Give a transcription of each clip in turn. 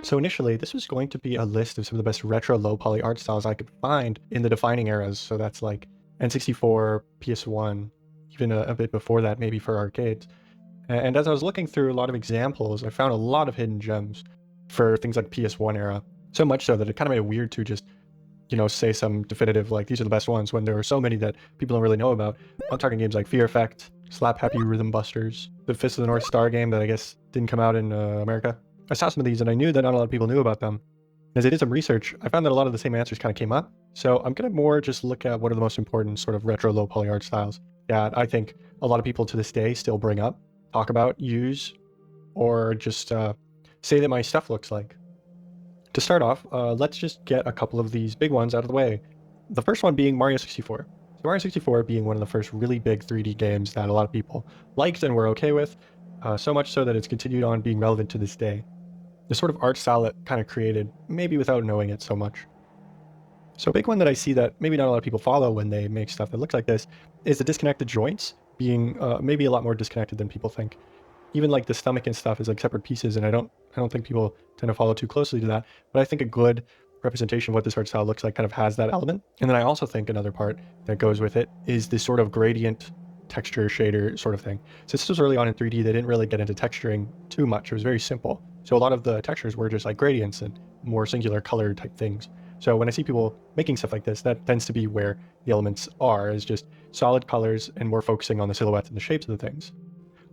So initially, this was going to be a list of some of the best retro low poly art styles I could find in the defining eras. So that's like N64, PS1, even a bit before that, maybe for arcades. And as I was looking through a lot of examples, I found a lot of hidden gems for things like PS1 era. So much so that it kind of made it weird to just, say some definitive, like, these are the best ones when there were so many that people don't really know about. I'm talking games like Fear Effect, Slap Happy Rhythm Busters, the Fist of the North Star game that I guess didn't come out in America. I saw some of these and I knew that not a lot of people knew about them. As I did some research, I found that a lot of the same answers kind of came up. So I'm going to more just look at what are the most important sort of retro low poly art styles that I think a lot of people to this day still bring up, talk about, use, or just say that my stuff looks like. To start off, let's just get a couple of these big ones out of the way. The first one being Mario 64. So Mario 64 being one of the first really big 3D games that a lot of people liked and were okay with, so much so that it's continued on being relevant to this day. The sort of art style that kind of created, maybe without knowing it so much. So a big one that I see that maybe not a lot of people follow when they make stuff that looks like this is the disconnected joints being maybe a lot more disconnected than people think. Even like the stomach and stuff is like separate pieces, and I don't think people tend to follow too closely to that. But I think a good representation of what this art style looks like kind of has that element. And then I also think another part that goes with it is this sort of gradient texture shader sort of thing. Since this was early on in 3D, they didn't really get into texturing too much. It was very simple. So a lot of the textures were just like gradients and more singular color type things. So when I see people making stuff like this, that tends to be where the elements are, is just solid colors and more focusing on the silhouettes and the shapes of the things.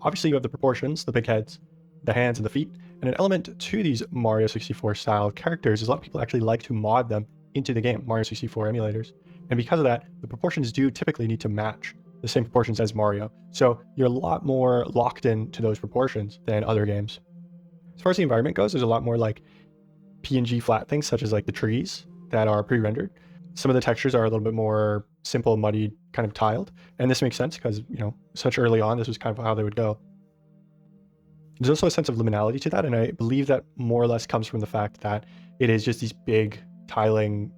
Obviously, you have the proportions, the big heads, the hands, and the feet. And an element to these Mario 64 style characters is a lot of people actually like to mod them into the game, Mario 64 emulators. And because of that, the proportions do typically need to match the same proportions as Mario. So you're a lot more locked into those proportions than other games. As far as the environment goes, there's a lot more like PNG flat things, such as like the trees that are pre-rendered. Some of the textures are a little bit more simple, muddy, kind of tiled. And this makes sense because, such early on, this was kind of how they would go. There's also a sense of liminality to that, and I believe that more or less comes from the fact that it is just these big, tiling,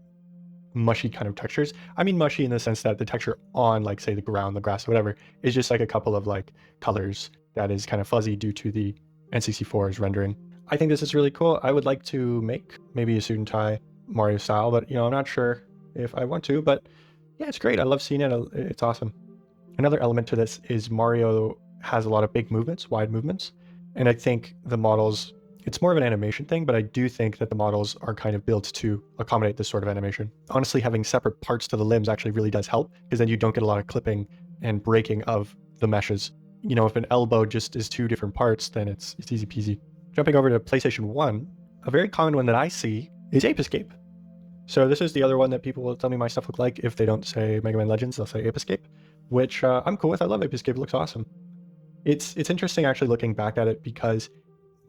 mushy kind of textures. I mean mushy in the sense that the texture on, like, say, the ground, the grass, whatever, is just like a couple of, like, colors that is kind of fuzzy due to the N64's rendering. I think this is really cool. I would like to make maybe a SuitNtie Mario style, but, I'm not sure if I want to, but yeah, it's great. I love seeing it. It's awesome. Another element to this is Mario has a lot of big movements, wide movements. And I think the models, it's more of an animation thing, but I do think that the models are kind of built to accommodate this sort of animation. Honestly, having separate parts to the limbs actually really does help, because then you don't get a lot of clipping and breaking of the meshes. If an elbow just is two different parts, then it's easy peasy. Jumping over to PlayStation 1, a very common one that I see is Ape Escape. So this is the other one that people will tell me my stuff look like. If they don't say Megaman Legends, they'll say Ape Escape, which I'm cool with. I love Ape Escape. It looks awesome. It's interesting actually looking back at it because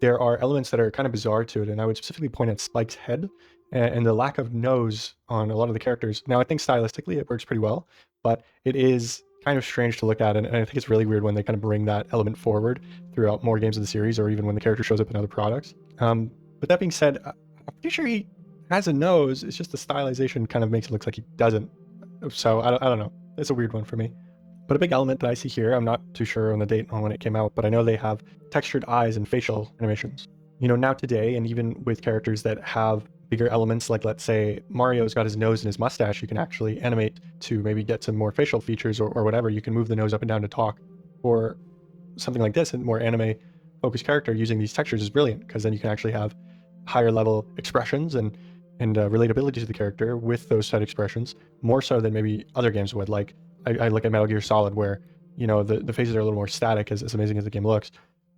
there are elements that are kind of bizarre to it, and I would specifically point at Spike's head and the lack of nose on a lot of the characters. Now, I think stylistically it works pretty well, but it is kind of strange to look at, and I think it's really weird when they kind of bring that element forward throughout more games of the series, or even when the character shows up in other products. But that being said, I'm pretty sure he has a nose. It's just the stylization kind of makes it look like he doesn't. So I don't know. It's a weird one for me. But a big element that I see here, I'm not too sure on the date on when it came out, but I know they have textured eyes and facial animations. Now today, and even with characters that have bigger elements, like let's say Mario's got his nose and his mustache, you can actually animate to maybe get some more facial features or whatever. You can move the nose up and down to talk, or something like this, and more anime focused character using these textures is brilliant, because then you can actually have higher level expressions and relatability to the character with those set expressions, more so than maybe other games would. Like I look at Metal Gear Solid, where the faces are a little more static, as amazing as the game looks.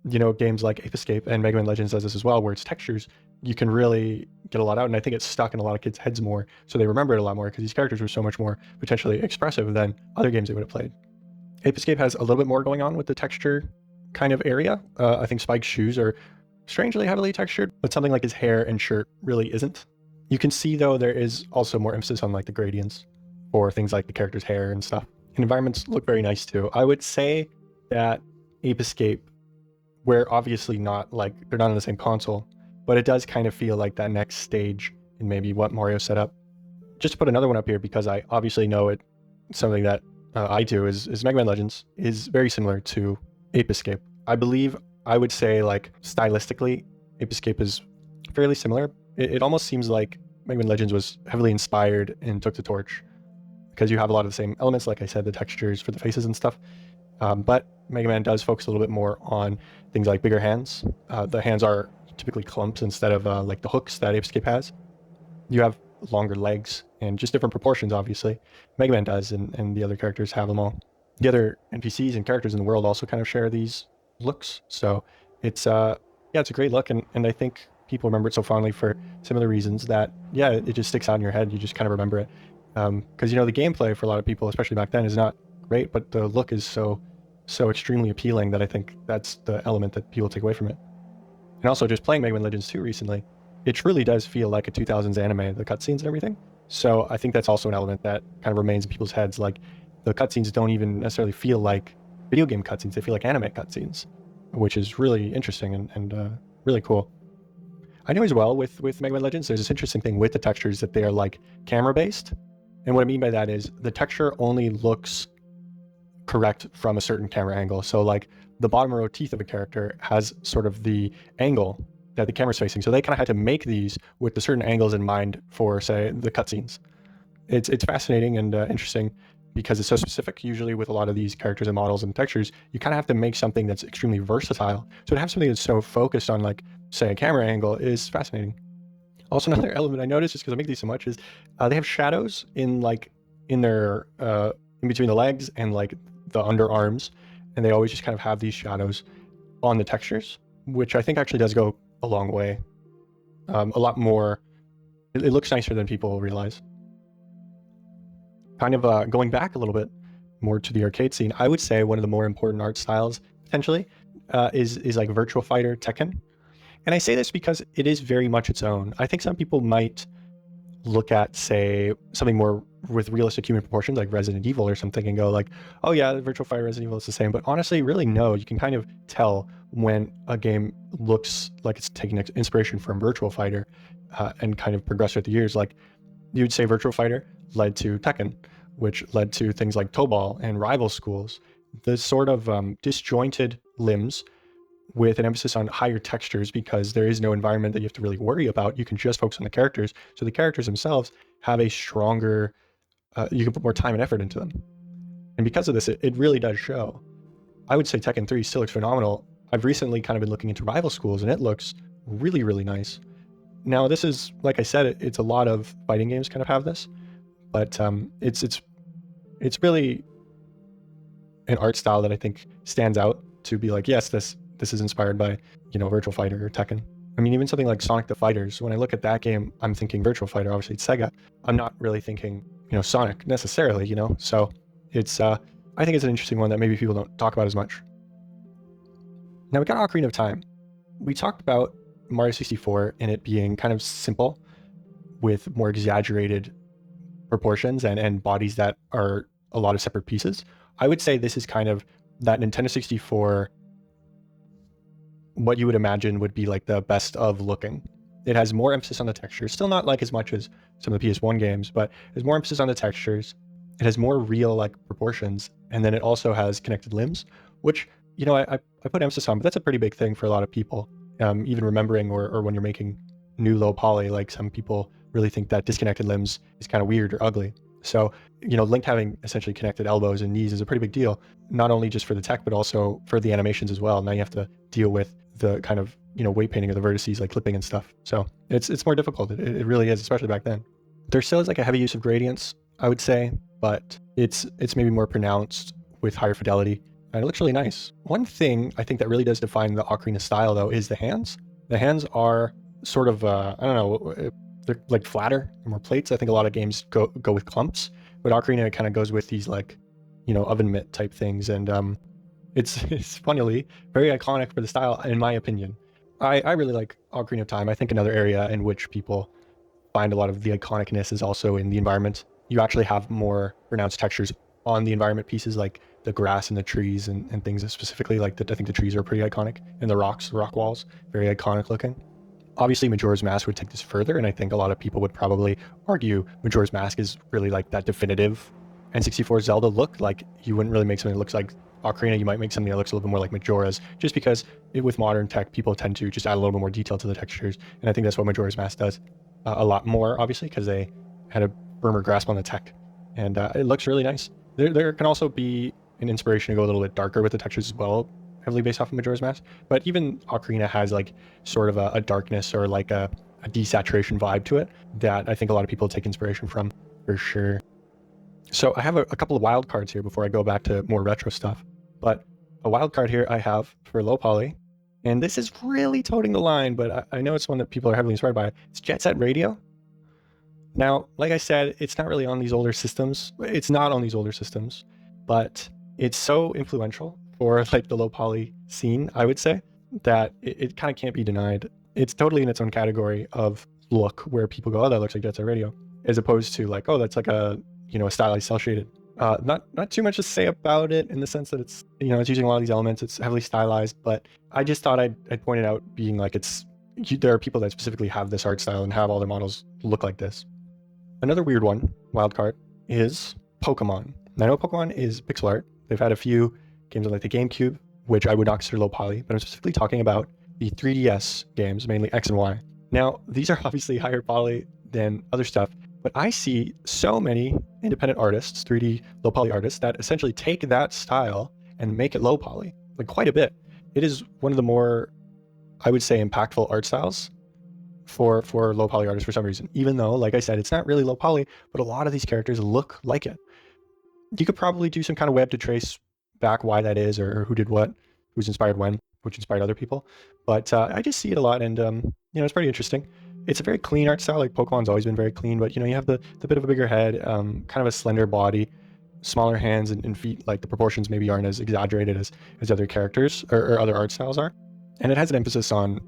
Games like Ape Escape and Megaman Legends does this as well, where it's textures, you can really get a lot out, and I think it's stuck in a lot of kids' heads more, so they remember it a lot more, because these characters were so much more potentially expressive than other games they would have played. Ape Escape has a little bit more going on with the texture kind of area. I think Spike's shoes are strangely heavily textured, but something like his hair and shirt really isn't. You can see, though, there is also more emphasis on like the gradients for things like the character's hair and stuff. And environments look very nice too. I would say that Ape Escape, where obviously not like they're not on the same console, but it does kind of feel like that next stage in maybe what Mario set up. Just to put another one up here, because I obviously know it, something that I do is Mega Man Legends is very similar to Ape Escape. I believe I would say, like, stylistically, Ape Escape is fairly similar. It almost seems like Megaman Legends was heavily inspired and took the torch, because you have a lot of the same elements, like I said, the textures for the faces and stuff. But Mega Man does focus a little bit more on things like bigger hands. The hands are typically clumps instead of like the hooks that Ape Escape has. You have longer legs and just different proportions, obviously. Mega Man does, and the other characters have them all. The other NPCs and characters in the world also kind of share these looks. So it's it's a great look, and I think people remember it so fondly for similar reasons that, yeah, it just sticks out in your head. You just kind of remember it. Because, the gameplay for a lot of people, especially back then, is not great, but the look is so extremely appealing that I think that's the element that people take away from it. And also, just playing Megaman Legends 2 recently, it truly does feel like a 2000s anime, the cutscenes and everything. So I think that's also an element that kind of remains in people's heads. Like, the cutscenes don't even necessarily feel like video game cutscenes, they feel like anime cutscenes, which is really interesting and really cool. I know as well with Mega Man Legends, there's this interesting thing with the textures that they are like camera based. And what I mean by that is the texture only looks correct from a certain camera angle. So like the bottom row teeth of a character has sort of the angle that the camera's facing. So they kind of had to make these with the certain angles in mind for, say, the cutscenes. It's fascinating and interesting because it's so specific. Usually with a lot of these characters and models and textures, you kind of have to make something that's extremely versatile. So to have something that's so focused on, like, say, a camera angle is fascinating. Also, another element I noticed, just because I make these so much, is they have shadows in their in between the legs and like the underarms, and they always just kind of have these shadows on the textures, which I think actually does go a long way. A lot more. It looks nicer than people realize. Kind of going back a little bit more to the arcade scene, I would say one of the more important art styles potentially is like Virtua Fighter, Tekken. And I say this because it is very much its own. I think some people might look at, say, something more with realistic human proportions like Resident Evil or something and go like, oh yeah, Virtua Fighter, Resident Evil is the same. But honestly, really no, you can kind of tell when a game looks like it's taking inspiration from Virtua Fighter and kind of progressed through the years. Like, you'd say Virtua Fighter led to Tekken, which led to things like Tobal and Rival Schools. The sort of disjointed limbs with an emphasis on higher textures, because there is no environment that you have to really worry about. You can just focus on the characters. So the characters themselves have a stronger, you can put more time and effort into them. And because of this, it really does show. I would say Tekken 3 still looks phenomenal. I've recently kind of been looking into Rival Schools, and it looks really, really nice. Now, this is, like I said, it's a lot of fighting games kind of have this, but it's really an art style that I think stands out to be like, yes, this is inspired by, Virtua Fighter or Tekken. I mean, even something like Sonic the Fighters, when I look at that game, I'm thinking Virtua Fighter, obviously it's Sega. I'm not really thinking, Sonic necessarily, So it's, I think it's an interesting one that maybe people don't talk about as much. Now we got Ocarina of Time. We talked about Mario 64 and it being kind of simple with more exaggerated proportions and bodies that are a lot of separate pieces. I would say this is kind of that Nintendo 64, what you would imagine would be like the best of looking. It has more emphasis on the textures, still not like as much as some of the PS1 games, but there's more emphasis on the textures. It has more real like proportions, and then it also has connected limbs, which, I put emphasis on, but that's a pretty big thing for a lot of people. Even remembering or when you're making new low poly, like some people really think that disconnected limbs is kind of weird or ugly. So, Link having essentially connected elbows and knees is a pretty big deal, not only just for the tech, but also for the animations as well. Now you have to deal with the kind of, weight painting of the vertices, like clipping and stuff. So it's more difficult. It really is, especially back then. There still is like a heavy use of gradients, I would say, but it's maybe more pronounced with higher fidelity. And it looks really nice. One thing I think that really does define the Ocarina style, though, is the hands. The hands are sort of, I don't know, they're like flatter, more plates. I think a lot of games go with clumps, but Ocarina kind of goes with these like, oven mitt type things. And it's funnily very iconic for the style, in my opinion. I really like Ocarina of Time. I think another area in which people find a lot of the iconicness is also in the environment. You actually have more pronounced textures on the environment pieces, like the grass and the trees and things specifically. Like I think the trees are pretty iconic, and the rock walls, very iconic looking. Obviously, Majora's Mask would take this further, and I think a lot of people would probably argue Majora's Mask is really like that definitive N64 Zelda look. Like, you wouldn't really make something that looks like Ocarina, you might make something that looks a little bit more like Majora's, just because with modern tech, people tend to just add a little bit more detail to the textures. And I think that's what Majora's Mask does a lot more, obviously, because they had a firmer grasp on the tech. And it looks really nice. There can also be an inspiration to go a little bit darker with the textures as well, heavily based off of Majora's Mask. But even Ocarina has like sort of a darkness or like a desaturation vibe to it that I think a lot of people take inspiration from, for sure. So I have a couple of wild cards here before I go back to more retro stuff. But a wild card here I have for low poly, and this is really toting the line, but I know it's one that people are heavily inspired by. It's Jet Set Radio. Now, like I said, it's not really on these older systems. It's not on these older systems, but it's so influential for like the low poly scene, I would say, that it kind of can't be denied. It's totally in its own category of look where people go, oh, that looks like Jet Set Radio, as opposed to like, oh, that's like a stylized cel shaded. Not too much to say about it in the sense that it's it's using a lot of these elements. It's heavily stylized, but I just thought I'd point it out, being like there are people that specifically have this art style and have all their models look like this. Another weird one, wild card, is Pokemon. I know Pokemon is pixel art. They've had a few games on like the GameCube, which I would not consider low poly, but I'm specifically talking about the 3DS games, mainly X and Y. Now, these are obviously higher poly than other stuff, but I see so many independent artists, 3D low poly artists, that essentially take that style and make it low poly, like quite a bit. It is one of the more, I would say, impactful art styles for low poly artists for some reason, even though, like I said, it's not really low poly, but a lot of these characters look like it. You could probably do some kind of web to trace back why that is, or who did what, who's inspired when, which inspired other people. But I just see it a lot, and it's pretty interesting. It's a very clean art style. Like Pokemon's always been very clean, but you have the bit of a bigger head, kind of a slender body, smaller hands and feet. Like the proportions maybe aren't as exaggerated as other characters or other art styles are. And it has an emphasis on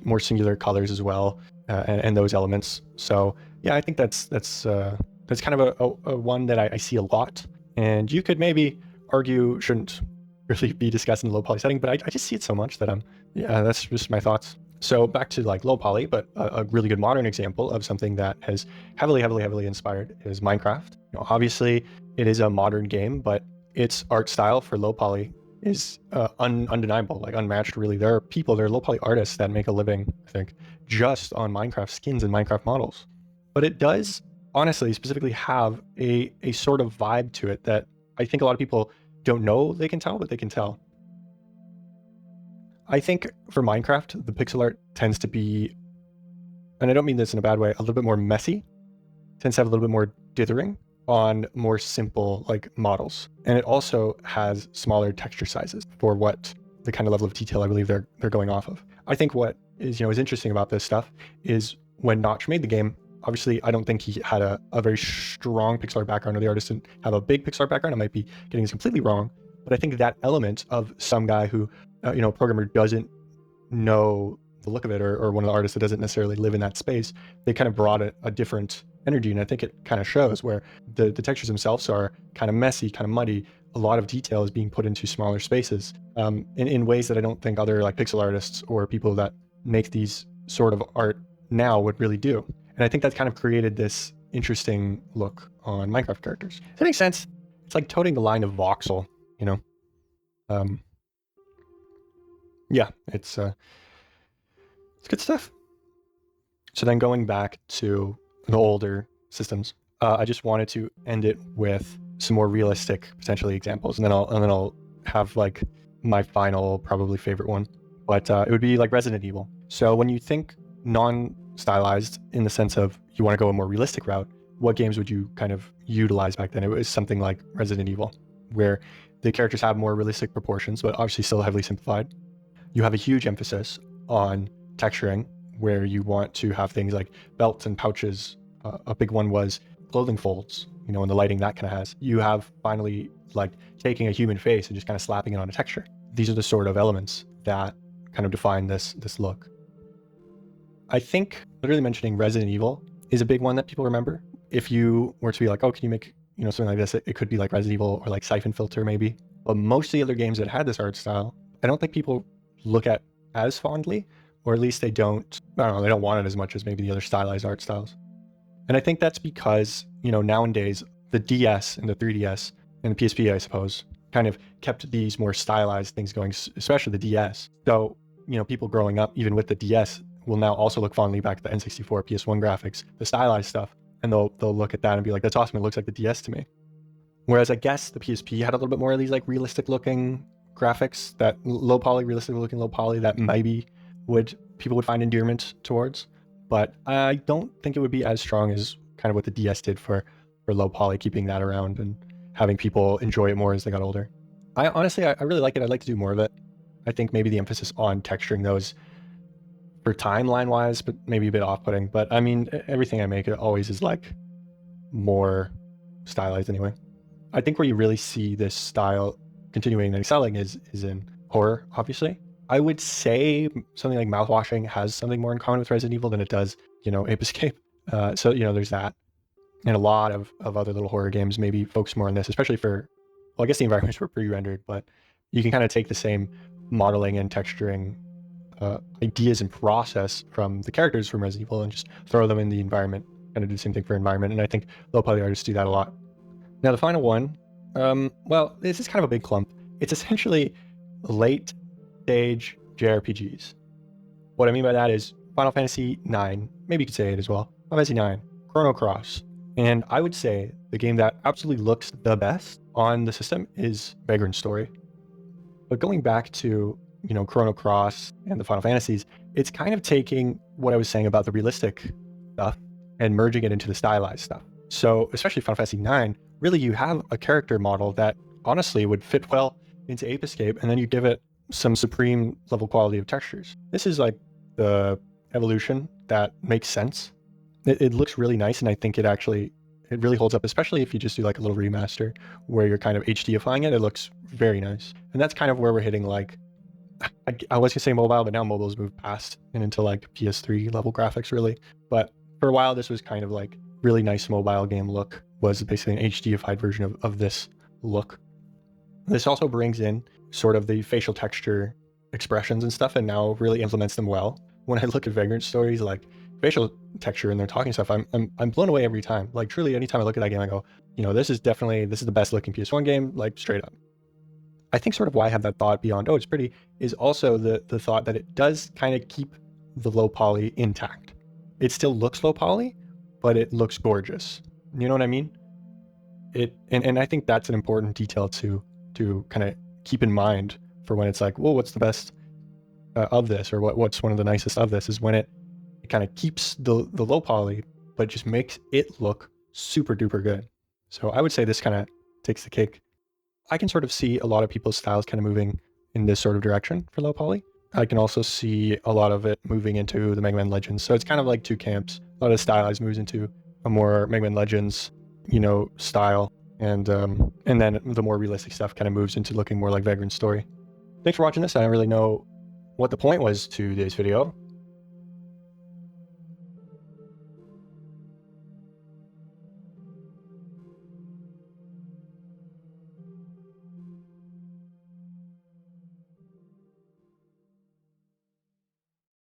more singular colors as well, and those elements. So yeah, I think that's kind of a one that I see a lot, and you could maybe argue shouldn't really be discussed in the low poly setting, but I just see it so much that that's just my thoughts. So back to like low poly, but a really good modern example of something that has heavily inspired is Minecraft. Obviously it is a modern game, but its art style for low poly is undeniable, like unmatched really. There are low poly artists that make a living, I think, just on Minecraft skins and Minecraft models. But it does honestly specifically have a sort of vibe to it that I think a lot of people don't know they can tell, but they can tell. I think for Minecraft, the pixel art tends to be, and I don't mean this in a bad way, a little bit more messy, tends to have a little bit more dithering on more simple like models. And it also has smaller texture sizes for what the kind of level of detail I believe they're going off of. I think what is interesting about this stuff is when Notch made the game, obviously I don't think he had a very strong pixel art background, or the artist didn't have a big pixel art background. I might be getting this completely wrong, but I think that element of some guy who a programmer doesn't know the look of it, or one of the artists that doesn't necessarily live in that space, they kind of brought a different energy. And I think it kind of shows where the textures themselves are kind of messy, kind of muddy. A lot of detail is being put into smaller spaces in ways that I don't think other like pixel artists or people that make these sort of art now would really do. And I think that's kind of created this interesting look on Minecraft characters. Does that make sense? It's like toting the line of voxel, yeah, it's good stuff. So then going back to the older systems, I just wanted to end it with some more realistic, potentially examples, and then I'll have like my final probably favorite one, but it would be like Resident Evil. So when you think non-stylized in the sense of you want to go a more realistic route, what games would you kind of utilize back then? It was something like Resident Evil, where the characters have more realistic proportions, but obviously still heavily simplified. You have a huge emphasis on texturing, where you want to have things like belts and pouches. A big one was clothing folds, and the lighting that kind of has. You have finally like taking a human face and just kind of slapping it on a texture. These are the sort of elements that kind of define this look. I think literally mentioning Resident Evil is a big one that people remember. If you were to be like, oh, can you make something like this? It could be like Resident Evil or like Siphon Filter maybe. But most of the other games that had this art style, I don't think people look at as fondly, or at least they don't want it as much as maybe the other stylized art styles. And I think that's because, nowadays the DS and the 3DS and the PSP, I suppose, kind of kept these more stylized things going, especially the DS. So, people growing up, even with the DS, will now also look fondly back at the N64, PS1 graphics, the stylized stuff, and they'll look at that and be like, that's awesome, it looks like the DS to me. Whereas I guess the PSP had a little bit more of these like realistic looking graphics, that low poly, realistic looking low poly, that maybe people would find endearment towards. But I don't think it would be as strong as kind of what the DS did for low poly, keeping that around and having people enjoy it more as they got older. I really like it. I'd like to do more of it. I think maybe the emphasis on texturing those for timeline wise, but maybe a bit off-putting. But I mean, everything I make, it always is like more stylized anyway. I think where you really see this style continuing and excelling is in horror, obviously. I would say something like Mouthwashing has something more in common with Resident Evil than it does, Ape Escape. So, there's that. And a lot of other little horror games maybe focus more on this, especially well, I guess the environments were pre-rendered, but you can kind of take the same modeling and texturing ideas and process from the characters from Resident Evil and just throw them in the environment, kind of do the same thing for environment. And I think low poly artists do that a lot. Now the final one, well, this is kind of a big clump. It's essentially late stage JRPGs. What I mean by that is Final Fantasy IX, maybe you could say it as well, Final Fantasy IX, Chrono Cross. And I would say the game that absolutely looks the best on the system is Vagrant Story. But going back to, Chrono Cross and the Final Fantasies, it's kind of taking what I was saying about the realistic stuff and merging it into the stylized stuff. So especially Final Fantasy IX, really you have a character model that honestly would fit well into Ape Escape, and then you give it some supreme level quality of textures. This is like the evolution that makes sense. It looks really nice, and I think it really holds up, especially if you just do like a little remaster where you're kind of HDifying it. It looks very nice. And that's kind of where we're hitting like, I was gonna say mobile, but now mobile's moved past and into like PS3 level graphics really. But for a while, this was kind of like really nice mobile game look, was basically an HDified version of this look. This also brings in sort of the facial texture expressions and stuff, and now really implements them well. When I look at Vagrant Stories, like facial texture and their talking stuff, I'm blown away every time. Like truly, anytime I look at that game, I go, this is the best looking PS1 game, like straight up. I think sort of why I have that thought beyond, oh, it's pretty, is also the thought that it does kind of keep the low poly intact. It still looks low poly, but it looks gorgeous. You know what I mean? And I think that's an important detail to kind of keep in mind for when it's like, well, what's the best of this, or what's one of the nicest of this, is when it kind of keeps the low poly, but just makes it look super duper good. So I would say this kind of takes the cake. I can sort of see a lot of people's styles kind of moving in this sort of direction for low poly. I can also see a lot of it moving into the Megaman Legends. So it's kind of like two camps. A lot of stylized moves into a more Megaman Legends, style. And then the more realistic stuff kind of moves into looking more like Vagrant Story. Thanks for watching this. I don't really know what the point was to today's video.